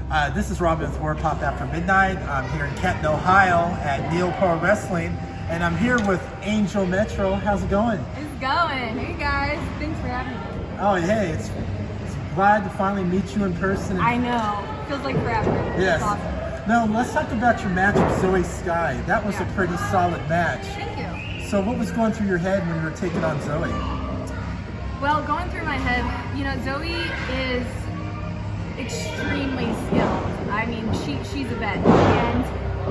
This is Robin with War Pop After Midnight. I'm here in Canton, Ohio at NEOPro Wrestling, and I'm here with Angel Metro. How's it going? It's going. Hey guys, thanks for having me. Oh, hey, it's glad to finally meet you in person. I know. Feels like forever. Yes. It's awesome. Now, let's talk about your match with Zoey Skye. That was a pretty solid match. Thank you. So what was going through your head when you were taking on Zoey? Well, going through my head, Zoey is extremely skilled. I mean, she's a vet, and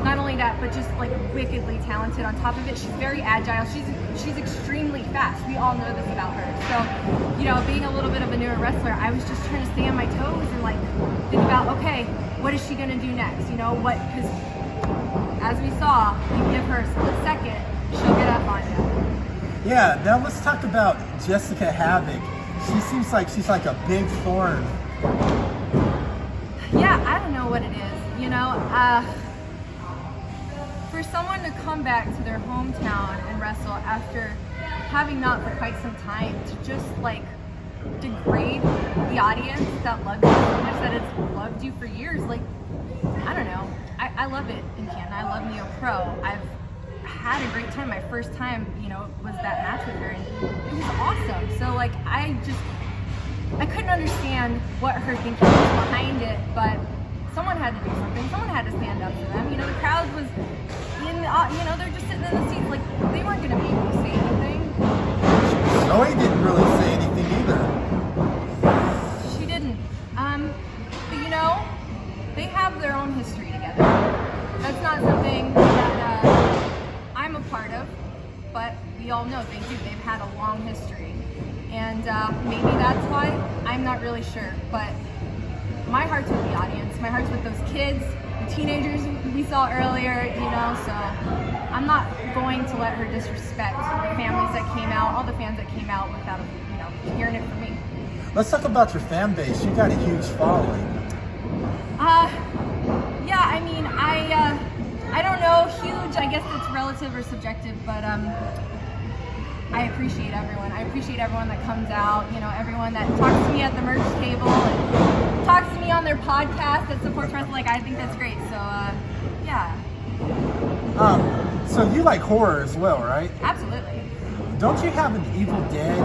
not only that, but just like wickedly talented. On top of it, she's very agile. She's extremely fast. We all know this about her. So, being a little bit of a newer wrestler, I was just trying to stay on my toes and like think about, okay, what is she gonna do next? Because as we saw, you give her a split second, she'll get up on you. Yeah. Now let's talk about Jessica Havok. She seems like she's like a big thorn. Yeah, I don't know what it is. For someone to come back to their hometown and wrestle after having not for quite some time, to just like degrade the audience that loved you so much, that it's loved you for years, like, I don't know. I love it in Canton. I love NEOPro. I've had a great time. My first time, was that match with her, and it was awesome. So like, I couldn't understand what her thinking was behind it, but someone had to do something. Someone had to stand up for them. The crowd was they're just sitting in the seats, like, they weren't going to be able to say anything. Zoey didn't really say anything either. She didn't. But they have their own history together. That's not something that I'm a part of, but we all know they do. They've had a long history. And maybe that's why, I'm not really sure, but my heart's with the audience. My heart's with those kids, the teenagers we saw earlier, so I'm not going to let her disrespect the families that came out, all the fans that came out without, hearing it from me. Let's talk about your fan base. You got a huge following. Yeah, I mean, I don't know, huge, I guess it's relative or subjective, but I appreciate everyone. I appreciate everyone that comes out, everyone that talks to me at the merch table and talks to me on their podcast that supports wrestling. Like, I think that's great. So, yeah. So you like horror as well, right? Absolutely. Don't you have an Evil Dead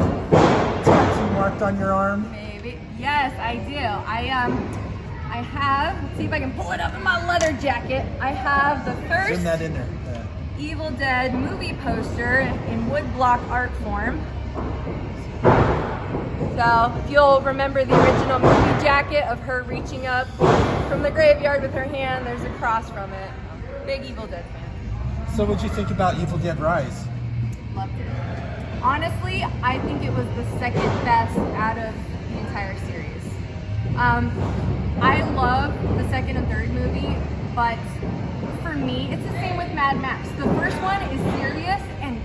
tattoo marked on your arm? Maybe. Yes, I do. I have, let's see if I can pull it up in my leather jacket. I have the first Zoom that in there. Yeah. Evil Dead movie poster in woodblock art form. So if you'll remember the original movie jacket of her reaching up from the graveyard with her hand, there's a cross from it. Big Evil Dead fan. So what'd you think about Evil Dead Rise? Loved it. Honestly, I think it was the second best out of the entire series. I love the second and third movie, but for me, it's the same with Mad Max. The first one is serious, and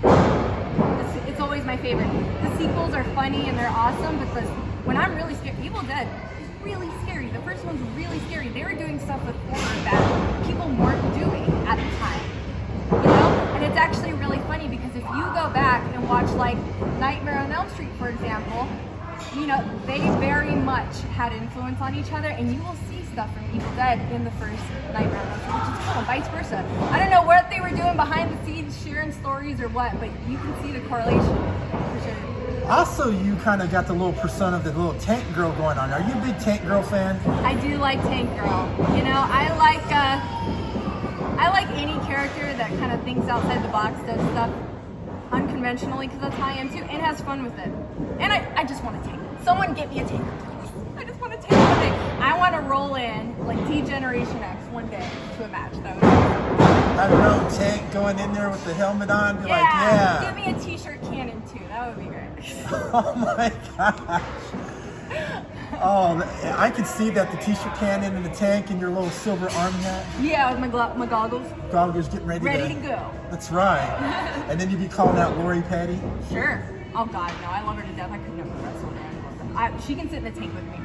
it's always my favorite. The sequels are funny and they're awesome, but when I'm really scared, Evil Dead is really scary. The first one's really scary. They were doing stuff with horror that people weren't doing at the time. And it's actually really funny because if you go back and watch like Nightmare on Elm Street, for example, they very much had influence on each other, and you will see stuff from Evil Dead in the first Nightmare on Elm Street, which is cool, and vice versa. I don't know what they were doing behind the scenes, sharing stories or what, but you can see the correlation for sure. Also, you kind of got the little persona of the little tank girl going on. Are you a big tank girl fan? I do like Tank Girl. I like any character that kind of thinks outside the box, does stuff unconventionally, because that's how I am too, and has fun with it. And I just want a tank. Someone get me a tank, please. I just want a tank one day. I want to roll in like D-Generation X one day to a match. That would be awesome. I don't know, tank going in there with the helmet on, be like, yeah. Give me a t-shirt cannon too. That would be great. Oh my gosh. Oh, I could see that, the t-shirt cannon and the tank and your little silver arm hat. Yeah, with my goggles. Goggles getting ready to go. That's right. And then you'd be calling out Lori Petty. Sure. Oh God, no, I love her to death. I could never wrestle her. She can sit in the tank with me.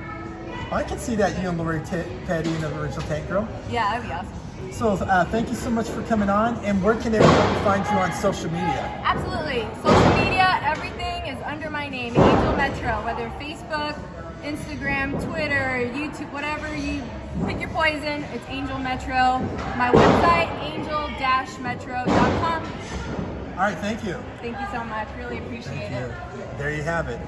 I can see that, you and Lori Petty and the original Tank Girl. Yeah, that'd be awesome. So thank you so much for coming on. And where can everybody find you on social media? Absolutely. Social media, everything is under my name, Angel Metro, whether Facebook, Instagram, Twitter, YouTube, whatever you Pick your poison. It's Angel Metro. My website, angel-metro.com. All right, thank you. Thank you so much. Really appreciate Thank it. you. There you have it.